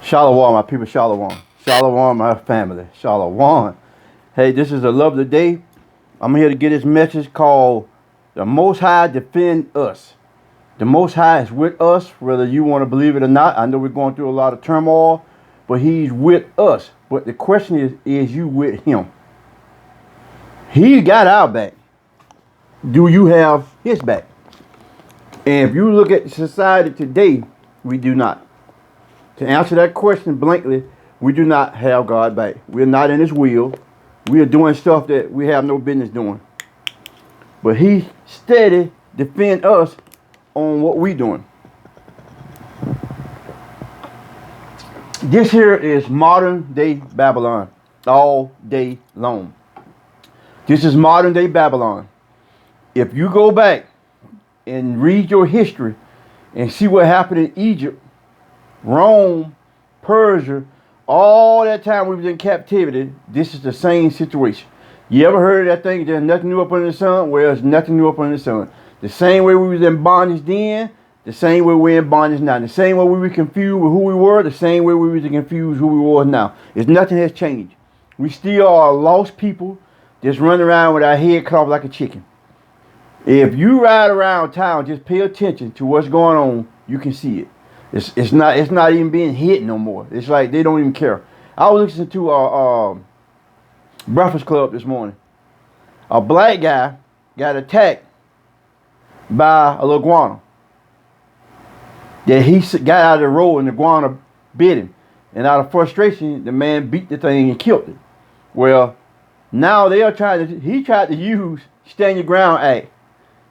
Shalom, my people, shalom. Shalom, my family, shalom. Hey, this is the love of the day. I'm here to get this message called The Most High Defend Us. The Most High is with us, whether you want to believe it or not. I know we're going through a lot of turmoil, but He's with us. But the question is you with Him? He got our back. Do you have His back? And if you look at society today, we do not. To answer that question blankly, we do not have God back. We're not in His will. We are doing stuff that we have no business doing. But He steady defend us on what we doing. This here is modern day Babylon all day long. This is modern day Babylon. If you go back and read your history and see what happened in Egypt, Rome, Persia, all that time we was in captivity, this is the same situation. You ever heard of that thing, there's nothing new up under the sun? Well, there's nothing new up under the sun. The same way we was in bondage then, the same way we're in bondage now. The same way we were confused with who we were, the same way we was confused who we were now. It's nothing has changed. We still are lost people just running around with our head cut off like a chicken. If you ride around town, just pay attention to what's going on, you can see it. It's not even being hit no more. It's like they don't even care. I was listening to Breakfast Club this morning. A black guy got attacked by a iguana. That he got out of the road and the iguana bit him. And out of frustration, the man beat the thing and killed it. Well, now he tried to use Stand Your Ground Act.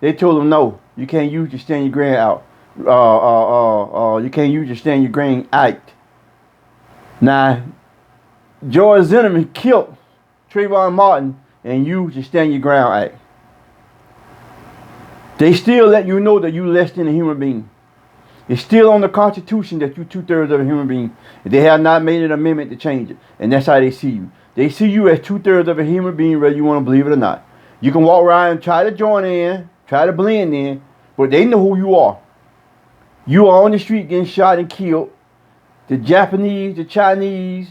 They told him no, you can't use your Stand Your Ground out. You can't use your Stand Your Ground Act. Now, George Zimmerman killed Trayvon Martin and used the Stand Your Ground Act. They still let you know that you less than a human being. It's still on the Constitution that you 2/3 of a human being. They have not made an amendment to change it. And that's how they see you. They see you as 2/3 of a human being, whether you want to believe it or not. You can walk around and try to join in, try to blend in, but they know who you are. You are on the street getting shot and killed. The Japanese, the Chinese,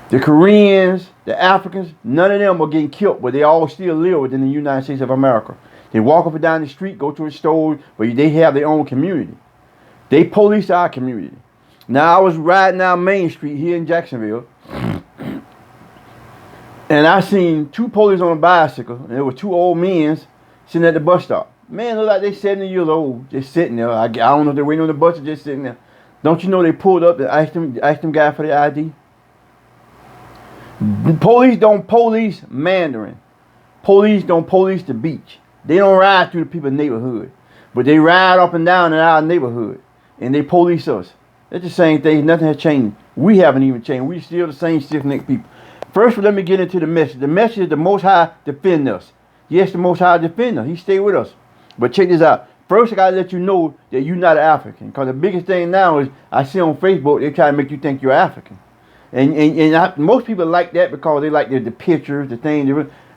the Koreans, the Africans, none of them are getting killed, but they all still live within the United States of America. They walk up and down the street, go to a store, but they have their own community. They police our community. Now, I was riding down Main Street here in Jacksonville, and I seen two police on a bicycle, and there were two old men sitting at the bus stop. Man, look like they 70 years old, just sitting there. I don't know if they're waiting on the bus or just sitting there. Don't you know they pulled up and asked them guy for their ID? Police don't police Mandarin. Police don't police the beach. They don't ride through the people's neighborhood. But they ride up and down in our neighborhood. And they police us. It's the same thing. Nothing has changed. We haven't even changed. We're still the same stiff-necked people. First, let me get into the message. The message is the Most High defend us. Yes, the Most High defend us. He stay with us. But check this out. First, I got to let you know that you're not an African. Because the biggest thing now is I see on Facebook, they try to make you think you're African. And most people like that because they like the pictures, the things.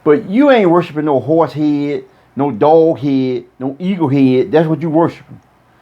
But you ain't worshiping no horse head, no dog head, no eagle head. That's what you worshiping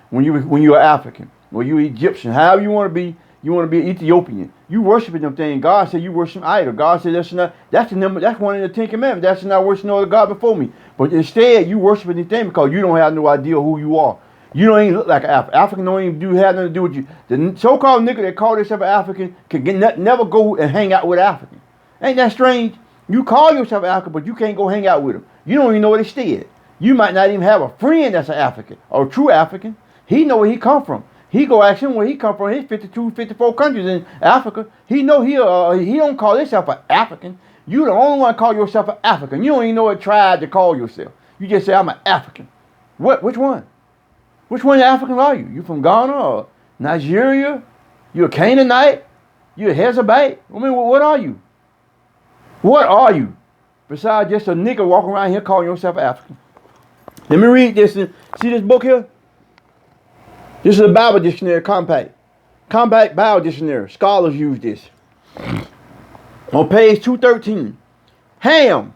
when you're African or you Egyptian. However you want to be, you want to be Ethiopian. You worshiping them things. God said you worship idol. God said that's one of the 10 Commandments. That's not worship no other God before me. But instead you worshiping these things because you don't have no idea who you are. You don't even look like an African. African don't even have nothing to do with you. The so-called nigga that call themselves an African can never go and hang out with African. Ain't that strange? You call yourself African, but you can't go hang out with them. You don't even know where they stay at. You might not even have a friend that's an African or a true African. He know where he come from. He go ask him where he come from. His 52, 54 countries in Africa. He know he don't call himself an African. You the only one call yourself an African. You don't even know what tribe to call yourself. You just say, I'm an African. What? Which one? Which one of the Africans are you? You from Ghana or Nigeria? You a Canaanite? You a Hezabite? I mean, what are you? What are you? Besides just a nigga walking around here calling yourself African. Let me read this. See this book here? This is a Bible dictionary, compact Bible dictionary. Scholars use this. On page 213. Ham,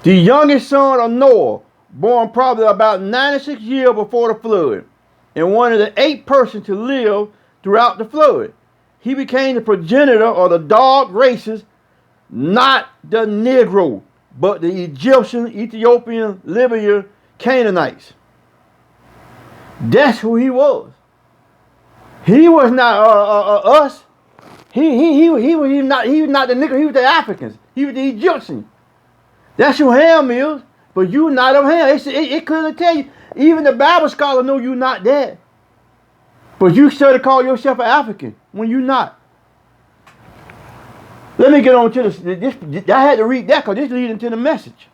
the youngest son of Noah, born probably about 96 years before the flood, and one of the 8 persons to live throughout the flood. He became the progenitor of the dog races, not the Negro, but the Egyptian, Ethiopian, Libyan, Canaanites. That's who he was. He was not us. He was not the Negro. He was the Africans. He was the Egyptian. That's who Ham is. But you not of Ham. It clearly tell you. Even the Bible scholar know you not that. But you still call yourself an African when you not. Let me get on to this. I had to read that because this leads into the message.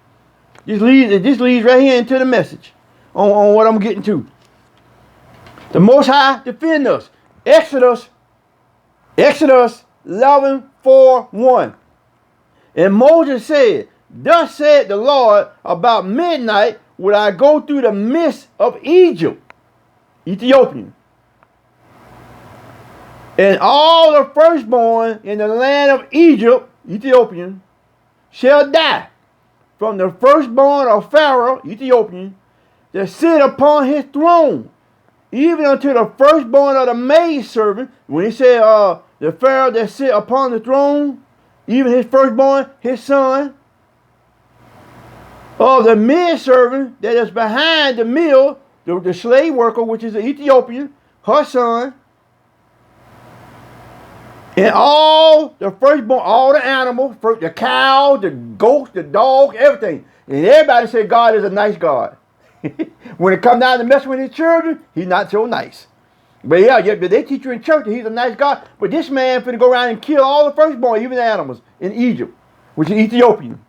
This leads right here into the message on what I'm getting to. The Most High defend us. Exodus 11:4-1. And Moses said, thus said the Lord, about midnight would I go through the midst of Egypt, Ethiopian, and all the firstborn in the land of Egypt, Ethiopian, shall die, from the firstborn of Pharaoh, Ethiopian, that sit upon his throne, even unto the firstborn of the maidservant. When he said the Pharaoh that sit upon the throne, even his firstborn, his son, of the maidservant that is behind the mill, the slave worker, which is the Ethiopian, her son, and all the firstborn, all the animals, the cow, the goat, the dog, everything. And everybody said God is a nice God. When it comes down to mess with his children, he's not so nice. But yeah, they teach you in church that he's a nice God. But this man finna go around and kill all the firstborn, even the animals, in Egypt, which is Ethiopian.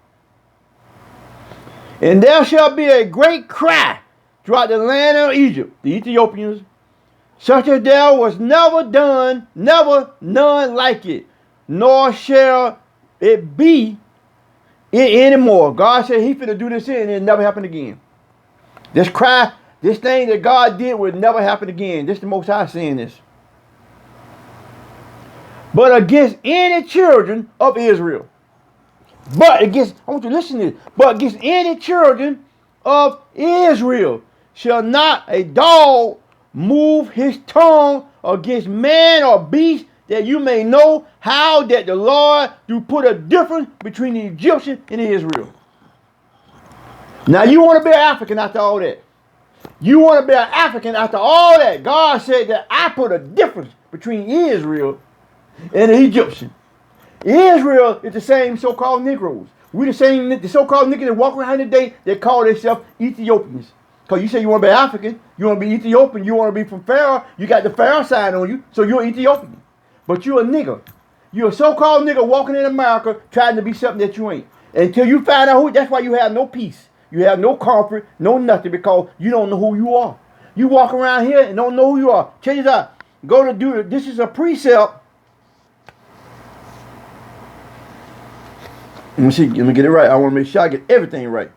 And there shall be a great cry throughout the land of Egypt, the Ethiopians, such as there was never none like it, nor shall it be it anymore. God said he finna do this and it never happen again. This cry, this thing that God did would never happen again. This is the Most High saying this. But against any children of Israel. I want you to listen to this. But against any children of Israel shall not a dog move his tongue against man or beast, that you may know how that the Lord do put a difference between the Egyptian and Israel. Now you want to be an African after all that. You want to be an African after all that. God said that I put a difference between Israel and the Egyptian. Israel is the same so-called Negroes. We the so-called niggas that walk around today that call themselves Ethiopians. Because you say you want to be African, you want to be Ethiopian, you want to be from Pharaoh, you got the Pharaoh sign on you, so you're Ethiopian. But you're a nigger. You're a so-called nigger walking in America trying to be something that you ain't. Until you find out who, that's why you have no peace. You have no comfort, no nothing, because you don't know who you are. You walk around here and don't know who you are. Check this out. Go to do it. This is a precept. Let me see. Let me get it right. I want to make sure I get everything right.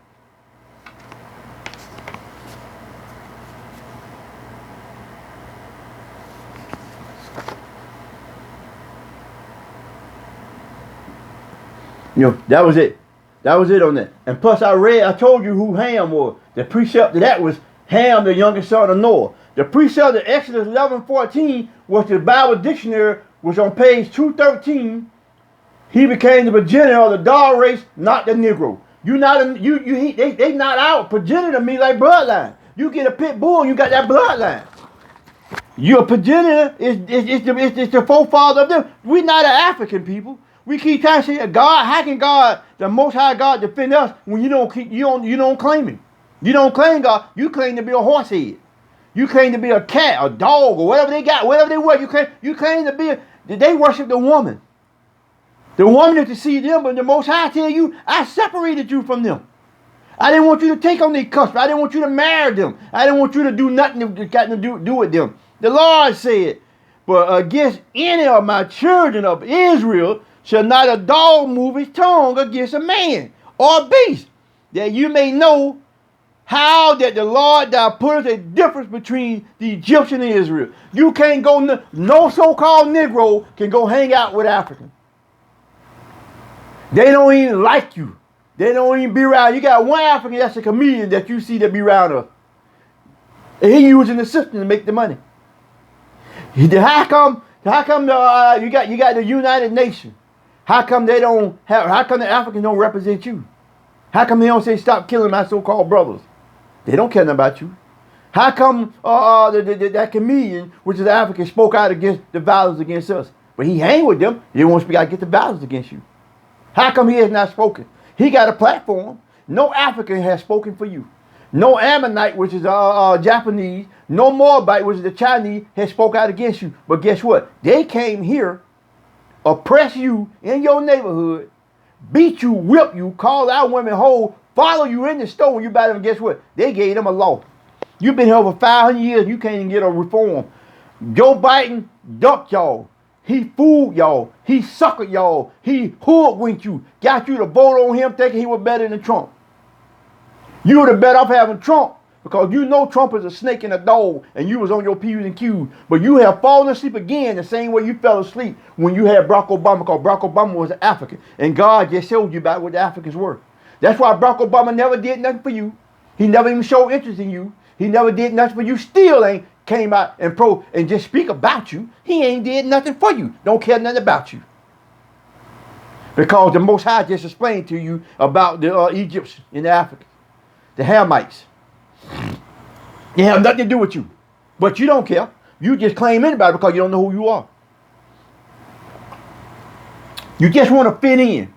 You know, that was it. That was it on that. And plus I told you who Ham was. The precept of that was Ham, the youngest son of Noah. The precept of Exodus 11:14 was the Bible dictionary, was on page 213. He became the progenitor of the dog race, not the Negro. They not out progenitor me like bloodline. You get a pit bull, you got that bloodline. Your progenitor is the forefather of them. We're not an African people. We keep trying to say, God, how can God, the Most High God, defend us when you don't claim Him? You don't claim God. You claim to be a horse head. You claim to be a cat, a dog, or whatever they got, whatever they were. You claim to be. They worship the woman. The woman is to see them, but the Most High tell you, I separated you from them. I didn't want you to take on their custom. I didn't want you to marry them. I didn't want you to do nothing that got to do with them. The Lord said, but against any of my children of Israel shall not a dog move his tongue against a man or a beast, that you may know how that the Lord thou putteth a difference between the Egyptian and Israel. You can't go, no so-called Negro can go hang out with African. They don't even like you. They don't even be around. You got one African that's a comedian that you see that be around us. And he using the system to make the money. How come you got the United Nations? How come they don't have? How come the Africans don't represent you? How come they don't say stop killing my so-called brothers? They don't care about you. How come that comedian, which is African, spoke out against the violence against us? But he hang with them. He won't speak out against the violence against you. How come he has not spoken? He got a platform. No African has spoken for you. No Ammonite, which is Japanese, no Moabite, which is the Chinese, has spoke out against you. But guess what? They came here, oppress you in your neighborhood, beat you, whip you, call our women whole, follow you in the store when you buy them. Guess what? They gave them a law. You've been here over 500 years. You can't even get a reform. Joe Biden ducked y'all. He fooled y'all. He suckered y'all. He hoodwinked you. Got you to vote on him thinking he was better than Trump. You would have better off having Trump because you know Trump is a snake and a dog and you was on your P's and Q's. But you have fallen asleep again the same way you fell asleep when you had Barack Obama, because Barack Obama was an African. And God just showed you about what the Africans were. That's why Barack Obama never did nothing for you. He never even showed interest in you. He never did nothing for you. Still ain't came out and just speak about you. He ain't did nothing for you. Don't care nothing about you. Because the Most High just explained to you about the Egyptians and the Africans. The Hamites. They have nothing to do with you. But you don't care. You just claim anybody because you don't know who you are. You just want to fit in.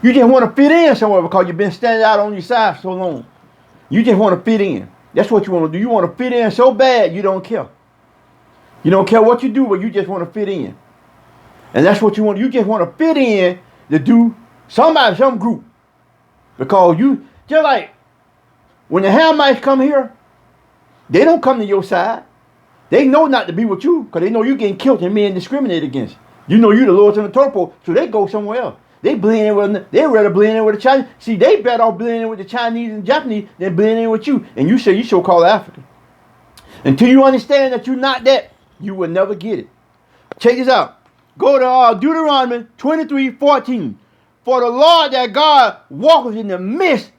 You just want to fit in somewhere because you've been standing out on your side so long. You just want to fit in. That's what you want to do. You want to fit in so bad you don't care. You don't care what you do, but you just want to fit in. And that's what you want. You just want to fit in to do some group. Because you, just like when the Hamites come here, they don't come to your side. They know not to be with you because they know you're getting killed and being discriminated against. You know you're the lowest on the totem pole, so they go somewhere else. They blend in with, they rather blend in with the Chinese. See, they better off blending in with the Chinese and Japanese than blending in with you. And you say you so-called African. Until you understand that you're not that, you will never get it. Check this out. Go to Deuteronomy 23:14. For the Lord thy God walketh in the midst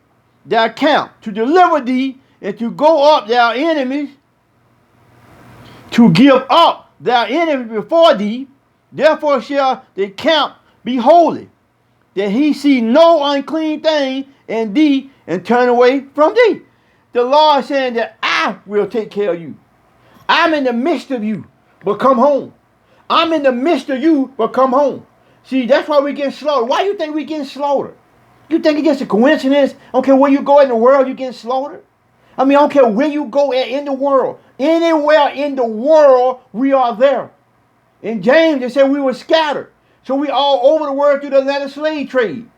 thy camp to deliver thee and to go up thy enemies, to give up thy enemies before thee. Therefore shall the camp be holy, that he see no unclean thing in thee and turn away from thee. The Lord saying that I will take care of you. I'm in the midst of you, but come home. I'm in the midst of you, but come home. See, that's why we're getting slaughtered. Why do you think we're getting slaughtered? You think it's just a coincidence? I don't care where you go in the world, you're getting slaughtered. I mean, I don't care where you go in the world. Anywhere in the world, we are there. In James, they said we were scattered. So we all over the world through the Atlantic slave trade.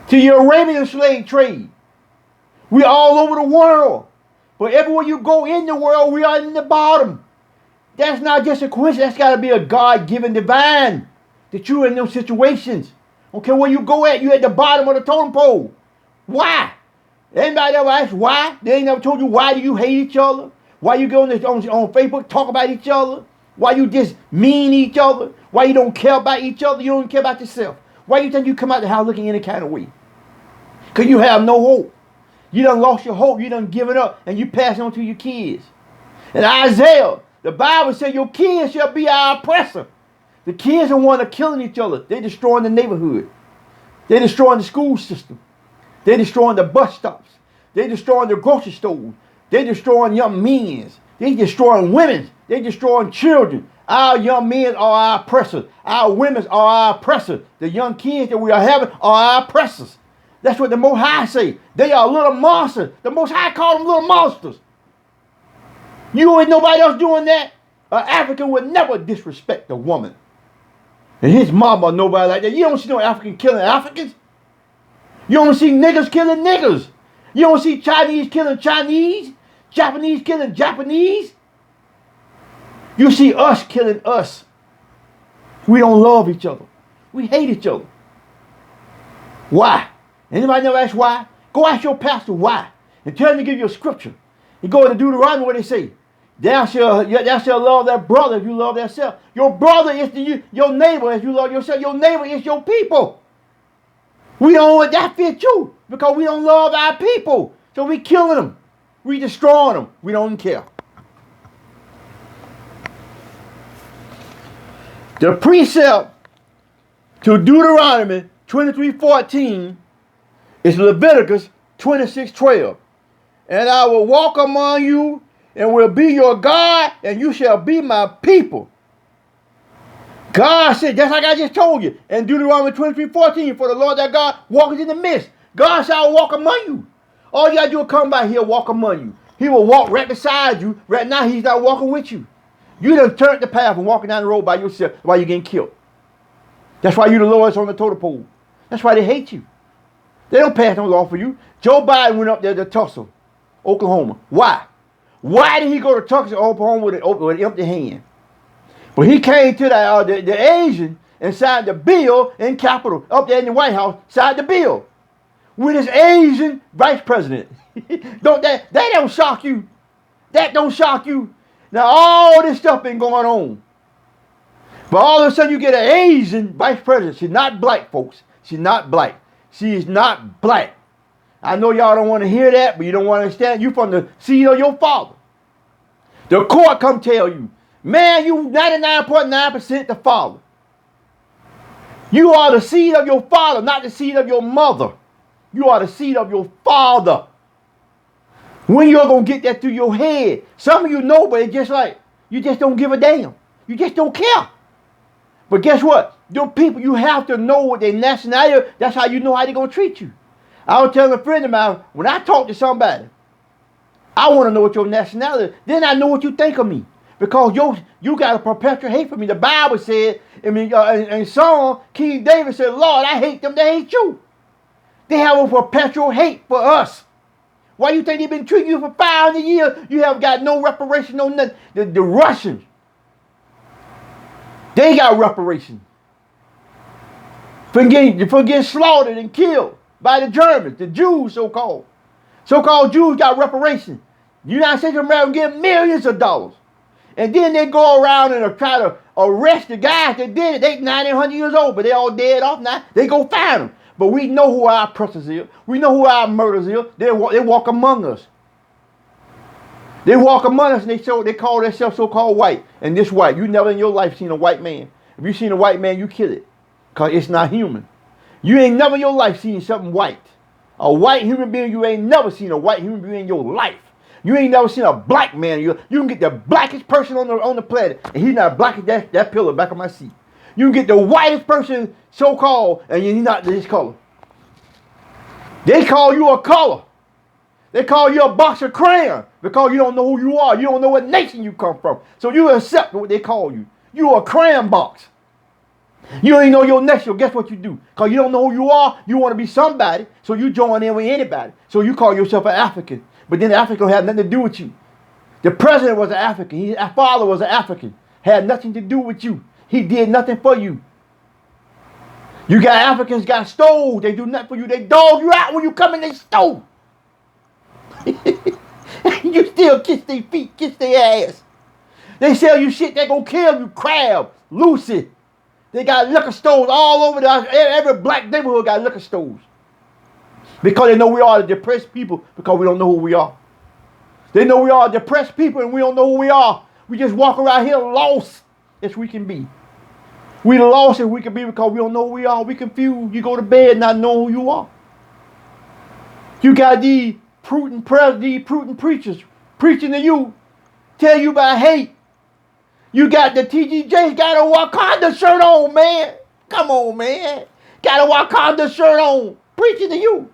To the Arabian slave trade. We all over the world. But everywhere you go in the world, we are in the bottom. That's not just a coincidence. That's got to be a God-given divine. That you're in those situations. Okay, where you go at, you're at the bottom of the totem pole. Why? Anybody ever asked why? They ain't never told you why do you hate each other? Why you go on Facebook, talk about each other? Why you just mean each other? Why you don't care about each other? You don't care about yourself. Why you think you come out the house looking any kind of way? Because you have no hope. You done lost your hope. You done given up. And you pass it on to your kids. In Isaiah, the Bible says your kids shall be our oppressor. The kids are one that are killing each other. They're destroying the neighborhood. They're destroying the school system. They're destroying the bus stops. They're destroying the grocery stores. They're destroying young men. They're destroying women. They're destroying children. Our young men are our oppressors. Our women are our oppressors. The young kids that we are having are our oppressors. That's what the Most High say. They are little monsters. The Most High call them little monsters. You ain't nobody else doing that. An African would never disrespect a woman. And his mama or nobody like that. You don't see no African killing Africans. You don't see niggas killing niggas. You don't see Chinese killing Chinese. Japanese killing Japanese. You see us killing us. We don't love each other. We hate each other. Why? Anybody never ask why? Go ask your pastor why. And tell him to give you a scripture. You go to Deuteronomy where they say, thou shalt love thy brother if you love thyself. Your brother is your neighbor as you love yourself. Your neighbor is your people. We don't let that fit you because we don't love our people. So we killing them. We destroying them. We don't care. The precept to Deuteronomy 23:14 is Leviticus 26:12. And I will walk among you and will be your God, and you shall be my people. God said, just like I just told you, in Deuteronomy 23:14, for the Lord thy God walketh in the midst. God shall walk among you. All you gotta do is come by here, walk among you. He will walk right beside you. Right now, he's not walking with you. You done turned the path and walking down the road by yourself while you're getting killed. That's why you're the lowest on the totem pole. That's why they hate you. They don't pass no law for you. Joe Biden went up there to Tulsa, Oklahoma. Why? Why did he go to Tulsa, Oklahoma with an empty hand? But he came to the Asian and signed the bill in Capitol, up there in the White House, signed the bill with his Asian vice president. That don't shock you. That don't shock you. Now all this stuff been going on. But all of a sudden you get an Asian vice president. She's not black, folks. She's not black. She is not black. I know y'all don't want to hear that, but you don't want to understand. You from the seed of your father. The court come tell you, man, you 99.9% the father. You are the seed of your father, not the seed of your mother. You are the seed of your father. When you're going to get that through your head? Some of you know, but it's just like, you just don't give a damn. You just don't care. But guess what? Your people, you have to know what their nationality is. That's how you know how they're going to treat you. I was telling a friend of mine, when I talk to somebody, I want to know what your nationality is. Then I know what you think of me. Because you got a perpetual hate for me. The Bible said, in Psalm, King David said, Lord, I hate them that hate you. They have a perpetual hate for us. Why you think they've been treating you for 500 years? You have got no reparation, no nothing. The Russians, they got reparation. For getting slaughtered and killed by the Germans, the Jews so-called. So-called Jews got reparation. The United States of America give millions of dollars. And then they go around and try to arrest the guys that did it. They 90, 100 years old, but they all dead off now. They go find them. But we know who our oppressors is. We know who our murderers is. They walk among us. They walk among us and they call themselves so-called white. And this white, you never in your life seen a white man. If you seen a white man, you kill it. Because it's not human. You ain't never in your life seen something white. A white human being, you ain't never seen a white human being in your life. You ain't never seen a black man. You can get the blackest person on the planet, and he's not black as that pillow back of my seat. You can get the whitest person, so-called, and you're not this color. They call you a color. They call you a box of crayon because you don't know who you are. You don't know what nation you come from. So you accept what they call you. You a crayon box. You ain't know your nation. Guess what you do? Because you don't know who you are. You want to be somebody, so you join in with anybody. So you call yourself an African. But then the African had nothing to do with you. The president was an African. His father was an African. Had nothing to do with you. He did nothing for you. You got Africans got stole. They do nothing for you. They dog you out when you come in, they stole. You still kiss their feet, kiss their ass. They sell you shit, they gonna kill you. Crab, Lucy. They got liquor stores all over every black neighborhood got liquor stores. Because they know we are the depressed people because we don't know who we are. They know we are depressed people and we don't know who we are. We just walk around here lost as we can be. We lost as we can be because we don't know who we are. We confused. You go to bed not knowing who you are. You got these prudent preachers preaching to you, tell you about hate. You got the TGJs got a Wakanda shirt on, man. Come on, man. Got a Wakanda shirt on, preaching to you.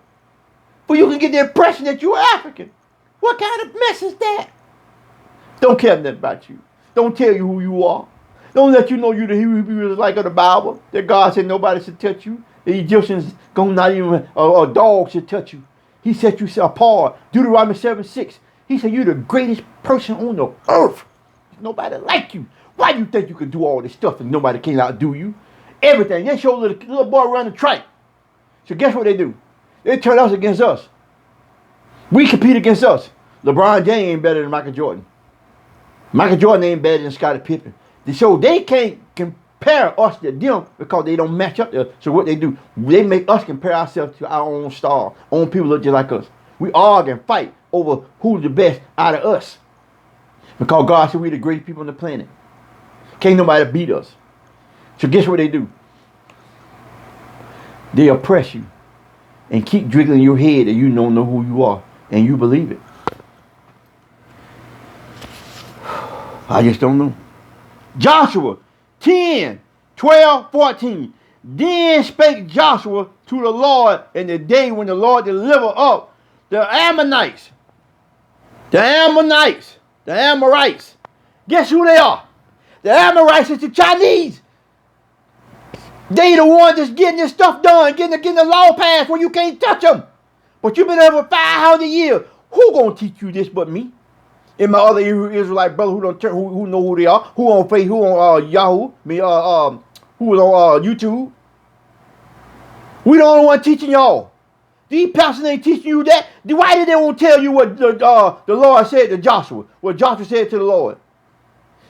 But you can get the impression that you're African. What kind of mess is that? Don't care nothing about you. Don't tell you who you are. Don't let you know you the Hebrews like of the Bible. That God said nobody should touch you. The Egyptians, not even a dog should touch you. He set you apart. Deuteronomy 7:6. He said you're the greatest person on the earth. Nobody like you. Why do you think you can do all this stuff and nobody can outdo you? Everything. They show little boy run the track. So guess what they do? They turn us against us. We compete against us. LeBron James ain't better than Michael Jordan. Michael Jordan ain't better than Scottie Pippen. So they can't compare us to them because they don't match up there. So what they do, they make us compare ourselves to our own star, own people look just like us. We argue and fight over who's the best out of us. Because God said we're the greatest people on the planet. Can't nobody beat us. So guess what they do? They oppress you and keep jiggling your head that you don't know who you are and you believe it. I just don't know. Joshua 10, 12, 14. Then spake Joshua to the Lord in the day when the Lord delivered up the Ammonites. The Ammonites. The Amorites. Guess who they are? The Amorites is the Chinese. They the ones that's getting this stuff done, getting the law passed where you can't touch them. But you've been there for 500 years. Who gonna teach you this but me? And my other Israelite brother who know who they are, who on Facebook, who on Yahoo, who was on YouTube. We the only one teaching y'all. These pastors ain't teaching you that. Why did they won't tell you what the Lord said to Joshua? What Joshua said to the Lord?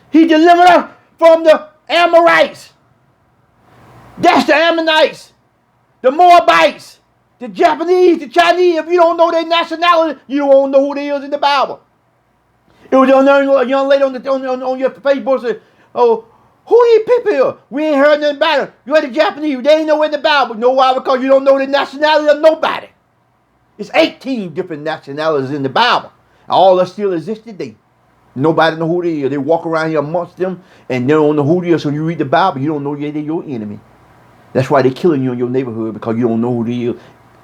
He delivered us from the Amorites. That's the Ammonites, the Moabites, the Japanese, the Chinese. If you don't know their nationality, you don't know who they is in the Bible. It was a young lady on your Facebook said, "Oh, who these people here? We ain't heard nothing about them. You're the Japanese. They ain't know in the Bible. You know why? Because you don't know the nationality of nobody. It's 18 different nationalities in the Bible. All that still exist today. Nobody know who they are. They walk around here amongst them and they don't know who they are. So you read the Bible, you don't know they're your enemy. That's why they're killing you in your neighborhood, because you don't know who they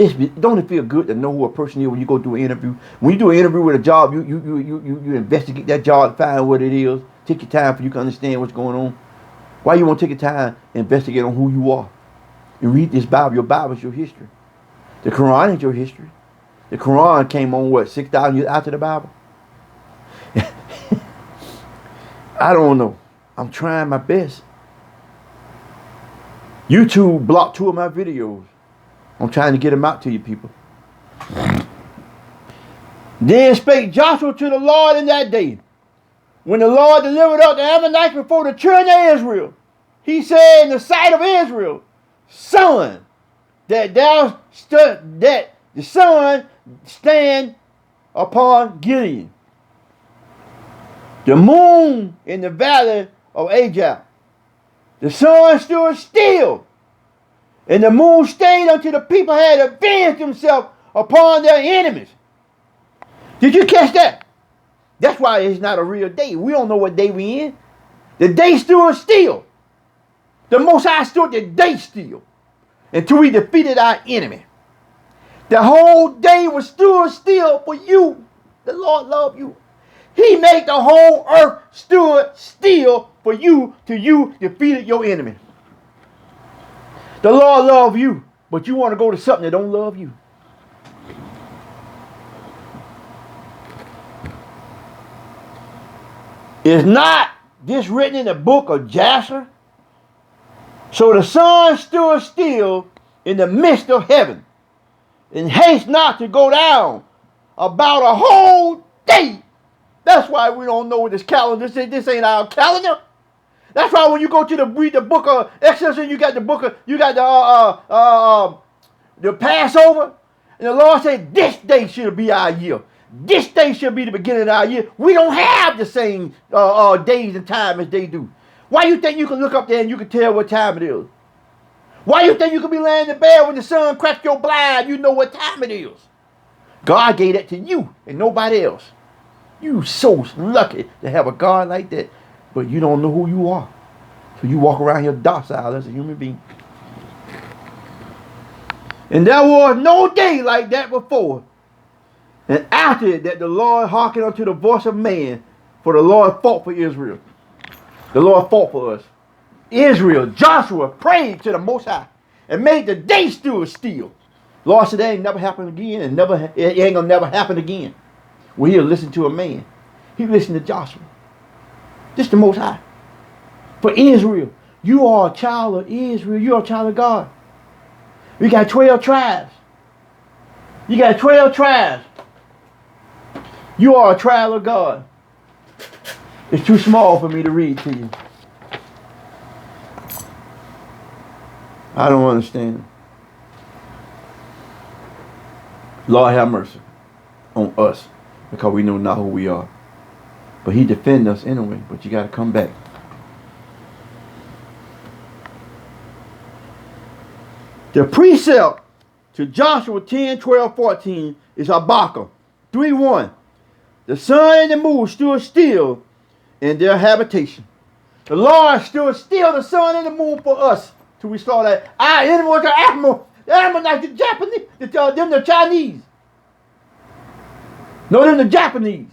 is. Don't it feel good to know who a person is when you go do an interview? When you do an interview with a job, you investigate that job, find what it is. Take your time for you can understand what's going on. Why you want to take your time and investigate on who you are? And read this Bible. Your Bible is your history. The Quran is your history. The Quran came on, what, 6,000 years after the Bible? I don't know. I'm trying my best. YouTube blocked 2 of my videos. I'm trying to get them out to you people. Then spake Joshua to the Lord in that day, when the Lord delivered up the Ammonites before the children of Israel. He said in the sight of Israel, "Son, that the sun stand upon Gilead, the moon in the valley of Ajah. The sun stood still, and the moon stayed until the people had avenged themselves upon their enemies." Did you catch that? That's why it's not a real day. We don't know what day we in. The day stood still. The Most High stood the day still until we defeated our enemy. The whole day was stood still for you. The Lord loved you. He made the whole earth stood still for you till you defeated your enemy. The Lord loves you, but you want to go to something that don't love you. Is not this written in the book of Jasher? So the sun stood still in the midst of heaven, and haste not to go down about a whole day. That's why we don't know what this calendar is. This ain't our calendar. That's why when you go to read the book of Exodus, and you got the Passover, and the Lord said, "This day should be our year. This day should be the beginning of our year." We don't have the same days and time as they do. Why you think you can look up there and you can tell what time it is? Why you think you can be laying in bed when the sun cracks your blind? You know what time it is. God gave that to you and nobody else. You so lucky to have a God like that, but you don't know who you are. So you walk around here docile as a human being. And there was no day like that before. And after it, that the Lord hearkened unto the voice of man, for the Lord fought for Israel. The Lord fought for us. Israel, Joshua prayed to the Most High and made the day stood still. Lord said that ain't never happened again, and it ain't gonna never happen again. Well, he'll listen to a man. He listened to Joshua. This is the Most High. For Israel, you are a child of Israel. You are a child of God. We got 12 tribes. You got 12 tribes. You are a trial of God. It's too small for me to read to you. I don't understand. Lord have mercy on us, because we know not who we are. But he defends us anyway, but you got to come back. The precept to Joshua 10, 12, 14 is Habakkuk 3:1. The sun and the moon stood still in their habitation. The Lord stood still the sun and the moon for us till we saw that our enemy was the animal. The Amorites, the Japanese, them the Chinese. No, them the Japanese.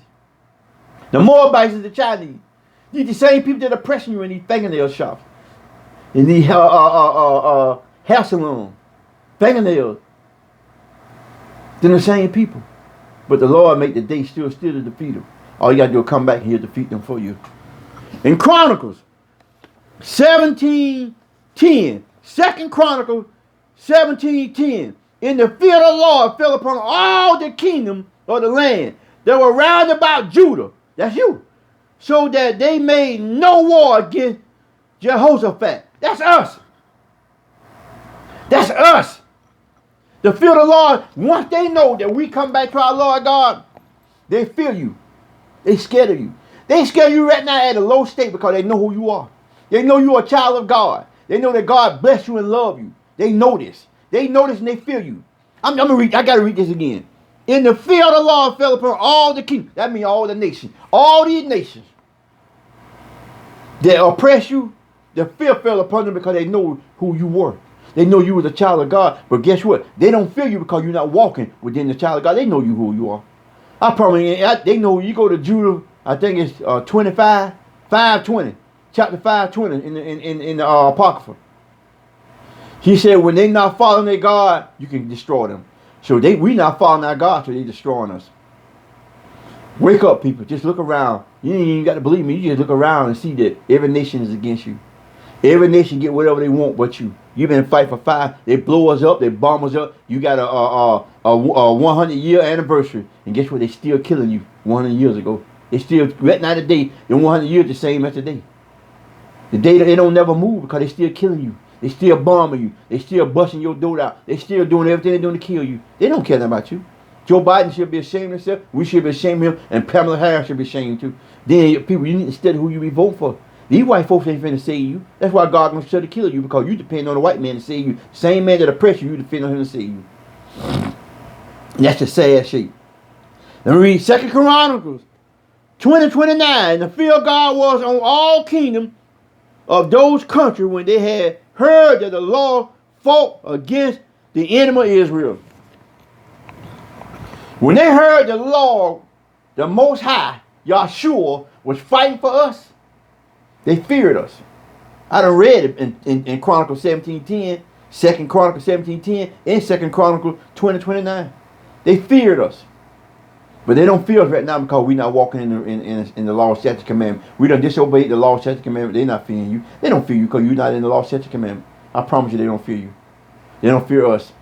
The Moabites is the Chinese. These the same people that are pressing you in these fingernail shops. In these hair salons. Fingernails. They're the same people. But the Lord made the day still to defeat them. All you got to do is come back and he'll defeat them for you. In Chronicles 17:10. 2 Chronicles 17:10. In the fear of the Lord fell upon all the kingdom of the land that were round about Judah. That's you. So that they made no war against Jehoshaphat. That's us. That's us. The fear of the Lord, once they know that we come back to our Lord God, they fear you. They scared of you. They scared you right now at a low state because they know who you are. They know you are a child of God. They know that God bless you and love you. They know this. They know this and they fear you. I'm gonna read. I gotta read this again. In the fear of the Lord fell upon all the kingdoms. That means all the nations. All these nations that oppress you, the fear fell upon them because they know who you were. They know you was a child of God. But guess what? They don't fear you because you're not walking within the child of God. They know you who you are. I promise you, they know you go to Judah, I think it's 5:20. Chapter 5:20 in the Apocrypha. He said when they not following their God, you can destroy them. So we not following our God, so they destroying us. Wake up, people. Just look around. You ain't even got to believe me. You just look around and see that every nation is against you. Every nation get whatever they want but you. You've been fighting for 5. They blow us up. They bomb us up. You got a 100-year anniversary. And guess what? They still killing you 100 years ago. They still, right now today, in 100 years, the same as today. The day they don't never move because they still killing you. They still bombing you. They still busting your door out. They still doing everything they're doing to kill you. They don't care nothing about you. Joe Biden should be ashamed of himself. We should be ashamed of him. And Pamela Harris should be ashamed too. Then people, you need to study who you be voting for. These white folks ain't finna save you. That's why God gonna try to kill you because you depend on the white man to save you. Same man that oppress you, you depend on him to save you. And that's the sad shape. Let me read 2 Chronicles 20:29. The fear of God was on all kingdom of those countries when they had heard that the Lord fought against the enemy of Israel. When they heard the Lord, the Most High, Yahshua, was fighting for us, they feared us. I done read it in Chronicles 17:10, 2 Chronicles 17:10, and 2 Chronicles 20:29. They feared us. But they don't fear us right now because we're not walking in the law, statute, commandment. We done disobeyed the law, statute, commandment. They're not fearing you. They don't fear you because you're not in the law, statute, commandment. I promise you they don't fear you. They don't fear us.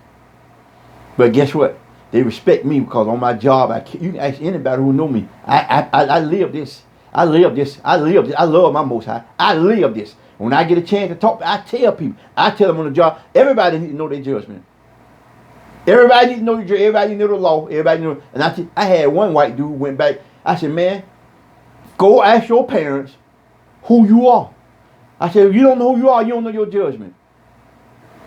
But guess what? They respect me because on my job, you can ask anybody who know me. I live this. I live this. I live this. I love my Most High. I live this. When I get a chance to talk, I tell people. I tell them on the job. Everybody needs to know their judgment. Everybody needs to know the judgment. Everybody needs to know the law. Everybody know. And I had one white dude who went back. I said, man, go ask your parents who you are. I said, if you don't know who you are, you don't know your judgment.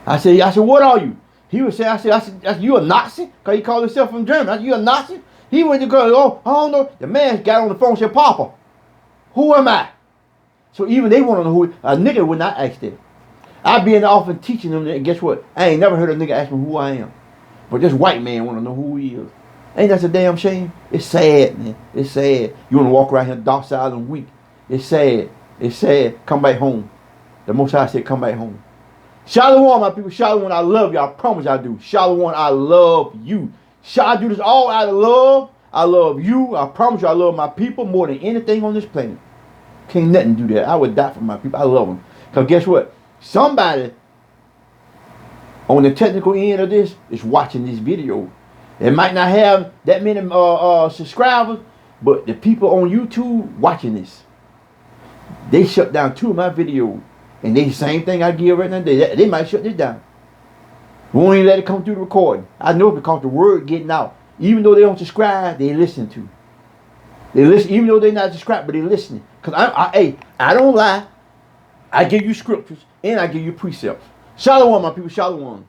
I said, what are you? He would say, I said, you a Nazi? Because he called himself from Germany. I said, you a Nazi? He went to go, oh, I don't know. The man got on the phone and said, Papa, who am I? So even they want to know who, a nigga would not ask that. I be in the office teaching them that, and guess what? I ain't never heard a nigga ask me who I am. But this white man want to know who he is. Ain't that a damn shame? It's sad, man. It's sad. You want to walk around here docile and weak. It's sad. It's sad. Come back home. The Most High said, come back home. Shalom, my people. Shalom, I love you. I promise I do. Shalom, I love you. I do this all out of love. I love you. I promise you I love my people more than anything on this planet. Can't nothing do that. I would die for my people. I love them. Because guess what? Somebody on the technical end of this is watching this video. It might not have that many subscribers, but the people on YouTube watching this, they shut down 2 of my videos. And they the same thing I give right now. They might shut this down. We won't even let it come through the recording. I know because the word getting out. Even though they don't subscribe, they listen to. They listen, even though they're not subscribed, but they listening. Because I don't lie. I give you scriptures and I give you precepts. Shalom, my people. Shalom.